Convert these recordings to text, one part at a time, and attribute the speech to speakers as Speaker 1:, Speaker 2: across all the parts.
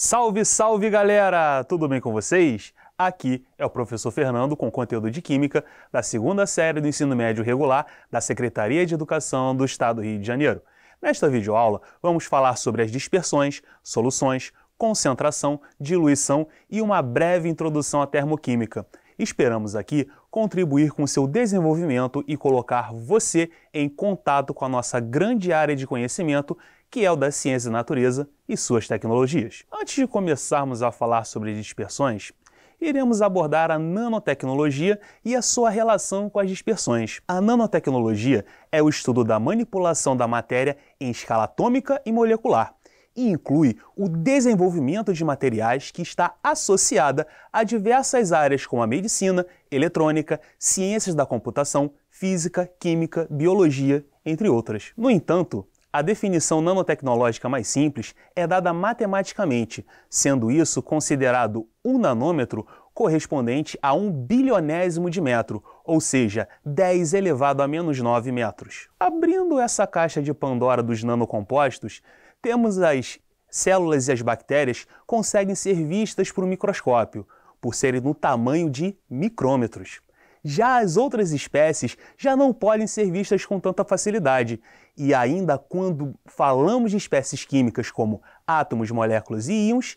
Speaker 1: Salve, salve galera! Tudo bem com vocês? Aqui é o professor Fernando com conteúdo de Química da segunda série do Ensino Médio Regular da Secretaria de Educação do Estado do Rio de Janeiro. Nesta videoaula vamos falar sobre as dispersões, soluções, concentração, diluição e uma breve introdução à termoquímica. Esperamos aqui contribuir com seu desenvolvimento e colocar você em contato com a nossa grande área de conhecimento, que é o da ciência da natureza e suas tecnologias. Antes de começarmos a falar sobre dispersões, iremos abordar a nanotecnologia e a sua relação com as dispersões. A nanotecnologia é o estudo da manipulação da matéria em escala atômica e molecular, e inclui o desenvolvimento de materiais que está associada a diversas áreas como a medicina, eletrônica, ciências da computação, física, química, biologia, entre outras. No entanto, a definição nanotecnológica mais simples é dada matematicamente, sendo isso considerado um nanômetro correspondente a 1 bilionésimo de metro, ou seja, 10 elevado a menos 9 metros. Abrindo essa caixa de Pandora dos nanocompostos, temos as células e as bactérias conseguem ser vistas por um microscópio, por serem no tamanho de micrômetros. Já as outras espécies já não podem ser vistas com tanta facilidade, e ainda quando falamos de espécies químicas como átomos, moléculas e íons,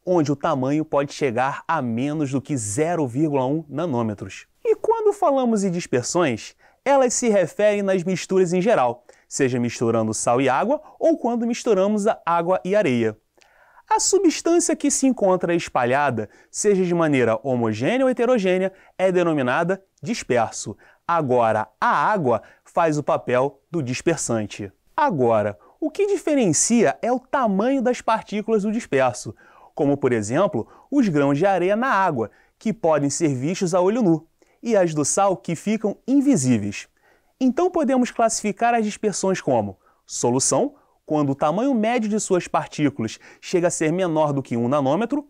Speaker 1: onde o tamanho pode chegar a menos do que 0,1 nanômetros. E quando falamos em dispersões, elas se referem nas misturas em geral, seja misturando sal e água ou quando misturamos a água e areia. A substância que se encontra espalhada, seja de maneira homogênea ou heterogênea, é denominada disperso. Agora, a água faz o papel do dispersante. Agora, o que diferencia é o tamanho das partículas do disperso, como, por exemplo, os grãos de areia na água, que podem ser vistos a olho nu, e as do sal, que ficam invisíveis. Então, podemos classificar as dispersões como solução, quando o tamanho médio de suas partículas chega a ser menor do que 1 nanômetro,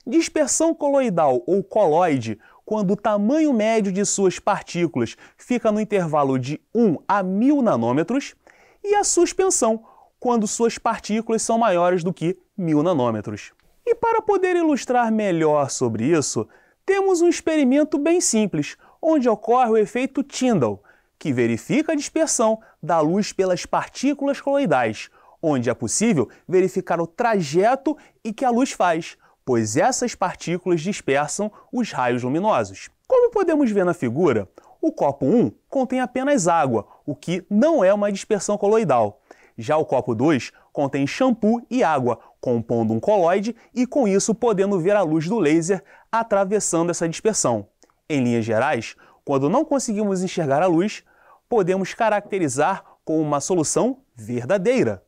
Speaker 1: dispersão coloidal ou coloide, quando o tamanho médio de suas partículas fica no intervalo de 1 a 1000 nanômetros, e a suspensão, quando suas partículas são maiores do que 1000 nanômetros. E para poder ilustrar melhor sobre isso, temos um experimento bem simples, onde ocorre o efeito Tyndall, que verifica a dispersão da luz pelas partículas coloidais, onde é possível verificar o trajeto e que a luz faz, pois essas partículas dispersam os raios luminosos. Como podemos ver na figura, o copo 1 contém apenas água, o que não é uma dispersão coloidal. Já o copo 2 contém shampoo e água, compondo um coloide e com isso podendo ver a luz do laser atravessando essa dispersão. Em linhas gerais, quando não conseguimos enxergar a luz, podemos caracterizar como uma solução verdadeira.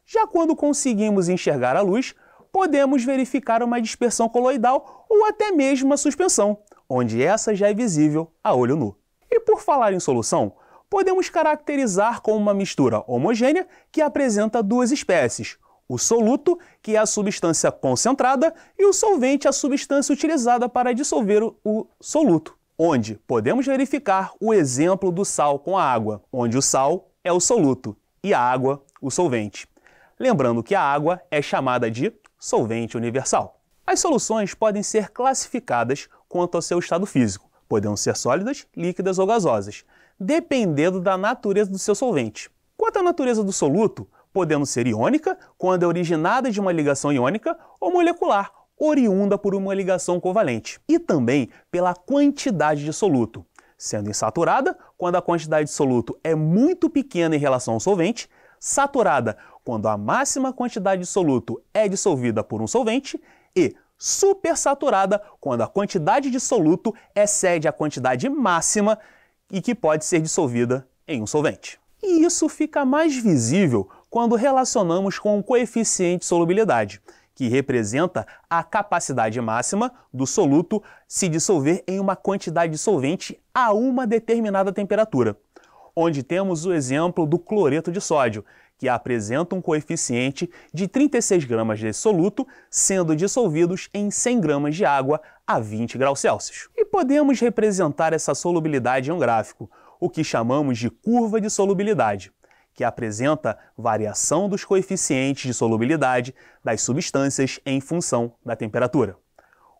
Speaker 1: Já quando conseguimos enxergar a luz, podemos verificar uma dispersão coloidal ou até mesmo uma suspensão, onde essa já é visível a olho nu. E por falar em solução, podemos caracterizar como uma mistura homogênea que apresenta duas espécies, o soluto, que é a substância concentrada, e o solvente, a substância utilizada para dissolver o soluto, onde podemos verificar o exemplo do sal com a água, onde o sal é o soluto e a água o solvente. Lembrando que a água é chamada de solvente universal. As soluções podem ser classificadas quanto ao seu estado físico, podendo ser sólidas, líquidas ou gasosas, dependendo da natureza do seu solvente. Quanto à natureza do soluto, podendo ser iônica, quando é originada de uma ligação iônica, ou molecular, oriunda por uma ligação covalente, e também pela quantidade de soluto, sendo insaturada, quando a quantidade de soluto é muito pequena em relação ao solvente, saturada, quando a máxima quantidade de soluto é dissolvida por um solvente, e supersaturada, quando a quantidade de soluto excede a quantidade máxima e que pode ser dissolvida em um solvente. E isso fica mais visível quando relacionamos com o coeficiente de solubilidade, que representa a capacidade máxima do soluto se dissolver em uma quantidade de solvente a uma determinada temperatura, onde temos o exemplo do cloreto de sódio, que apresenta um coeficiente de 36 gramas de soluto, sendo dissolvidos em 100 gramas de água a 20 graus Celsius. E podemos representar essa solubilidade em um gráfico, o que chamamos de curva de solubilidade, que apresenta variação dos coeficientes de solubilidade das substâncias em função da temperatura.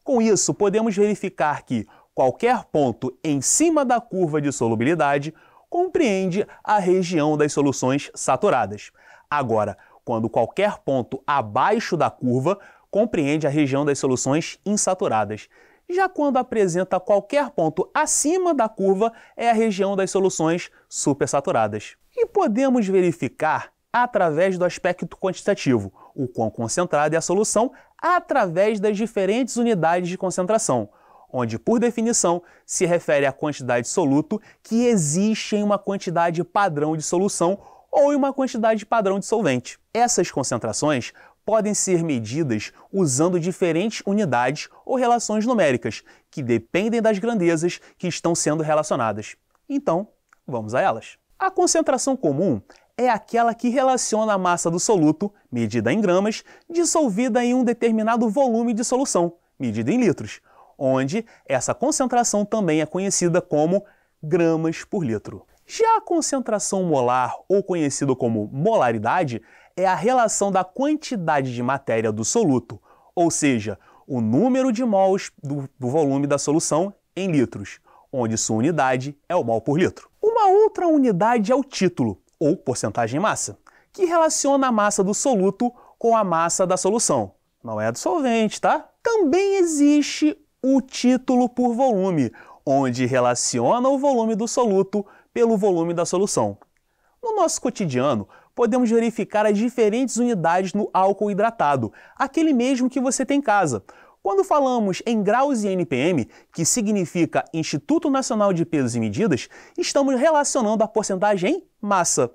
Speaker 1: Com isso, podemos verificar que qualquer ponto em cima da curva de solubilidade compreende a região das soluções saturadas. Agora, quando qualquer ponto abaixo da curva compreende a região das soluções insaturadas. Já quando apresenta qualquer ponto acima da curva, é a região das soluções supersaturadas. E podemos verificar através do aspecto quantitativo o quão concentrada é a solução através das diferentes unidades de concentração, onde, por definição, se refere à quantidade de soluto que existe em uma quantidade padrão de solução ou em uma quantidade padrão de solvente. Essas concentrações podem ser medidas usando diferentes unidades ou relações numéricas, que dependem das grandezas que estão sendo relacionadas. Então, vamos a elas. A concentração comum é aquela que relaciona a massa do soluto, medida em gramas, dissolvida em um determinado volume de solução, medida em litros, onde essa concentração também é conhecida como gramas por litro. Já a concentração molar, ou conhecido como molaridade, é a relação da quantidade de matéria do soluto, ou seja, o número de mols do volume da solução em litros, onde sua unidade é o mol por litro. Uma outra unidade é o título, ou porcentagem massa, que relaciona a massa do soluto com a massa da solução. Não é do solvente, tá? Também existe o título por volume, onde relaciona o volume do soluto pelo volume da solução. No nosso cotidiano, podemos verificar as diferentes unidades no álcool hidratado, aquele mesmo que você tem em casa. Quando falamos em graus e NPM, que significa Instituto Nacional de Pesos e Medidas, estamos relacionando a porcentagem em massa.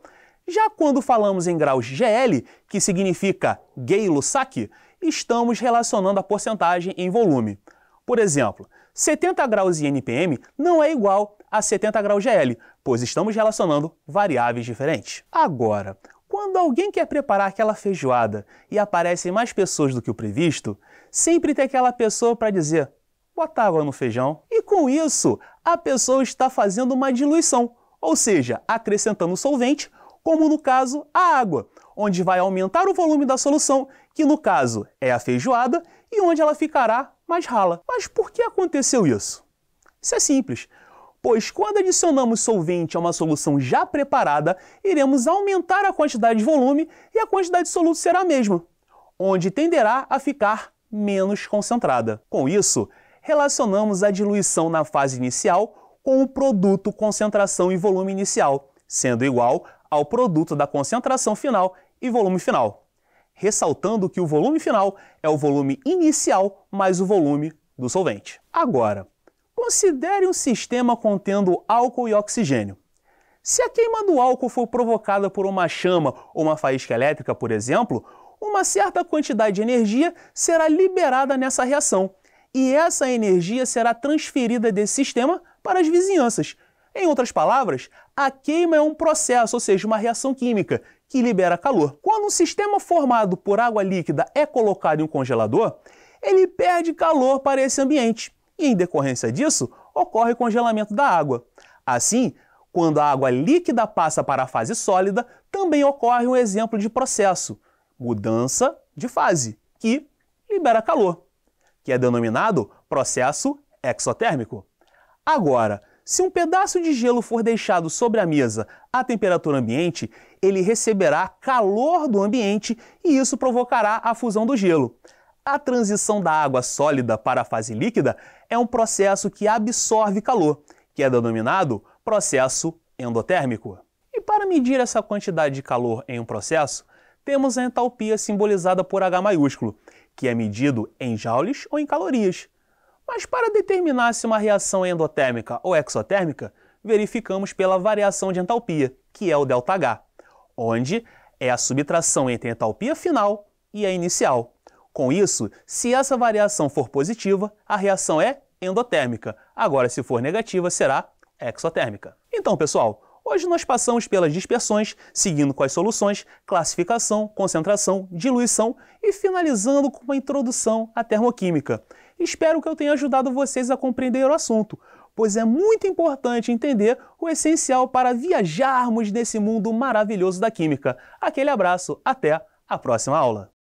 Speaker 1: Já quando falamos em graus GL, que significa Gay-Lussac, estamos relacionando a porcentagem em volume. Por exemplo, 70 graus de NPM não é igual a 70 graus GL, pois estamos relacionando variáveis diferentes. Agora, quando alguém quer preparar aquela feijoada e aparecem mais pessoas do que o previsto, sempre tem aquela pessoa para dizer: bota água no feijão. E com isso, a pessoa está fazendo uma diluição, ou seja, acrescentando solvente, como no caso a água, onde vai aumentar o volume da solução, que no caso é a feijoada, e onde ela ficará mais rala. Mas por que aconteceu isso? Isso é simples, pois quando adicionamos solvente a uma solução já preparada, iremos aumentar a quantidade de volume e a quantidade de soluto será a mesma, onde tenderá a ficar menos concentrada. Com isso, relacionamos a diluição na fase inicial com o produto concentração e volume inicial, sendo igual ao produto da concentração final e volume final, ressaltando que o volume final é o volume inicial mais o volume do solvente. Agora, considere um sistema contendo álcool e oxigênio. Se a queima do álcool for provocada por uma chama ou uma faísca elétrica, por exemplo, uma certa quantidade de energia será liberada nessa reação, e essa energia será transferida desse sistema para as vizinhanças. Em outras palavras, a queima é um processo, ou seja, uma reação química, que libera calor. Quando um sistema formado por água líquida é colocado em um congelador, ele perde calor para esse ambiente, e em decorrência disso, ocorre congelamento da água. Assim, quando a água líquida passa para a fase sólida, também ocorre um exemplo de processo, mudança de fase, que libera calor, que é denominado processo exotérmico. Agora, se um pedaço de gelo for deixado sobre a mesa à temperatura ambiente, ele receberá calor do ambiente e isso provocará a fusão do gelo. A transição da água sólida para a fase líquida é um processo que absorve calor, que é denominado processo endotérmico. E para medir essa quantidade de calor em um processo, temos a entalpia simbolizada por H maiúsculo, que é medido em joules ou em calorias. Mas para determinar se uma reação é endotérmica ou exotérmica, verificamos pela variação de entalpia, que é o ΔH, onde é a subtração entre a entalpia final e a inicial. Com isso, se essa variação for positiva, a reação é endotérmica. Agora, se for negativa, será exotérmica. Então, pessoal, hoje nós passamos pelas dispersões, seguindo com as soluções, classificação, concentração, diluição e finalizando com uma introdução à termoquímica. Espero que eu tenha ajudado vocês a compreender o assunto, pois é muito importante entender o essencial para viajarmos nesse mundo maravilhoso da química. Aquele abraço, até a próxima aula!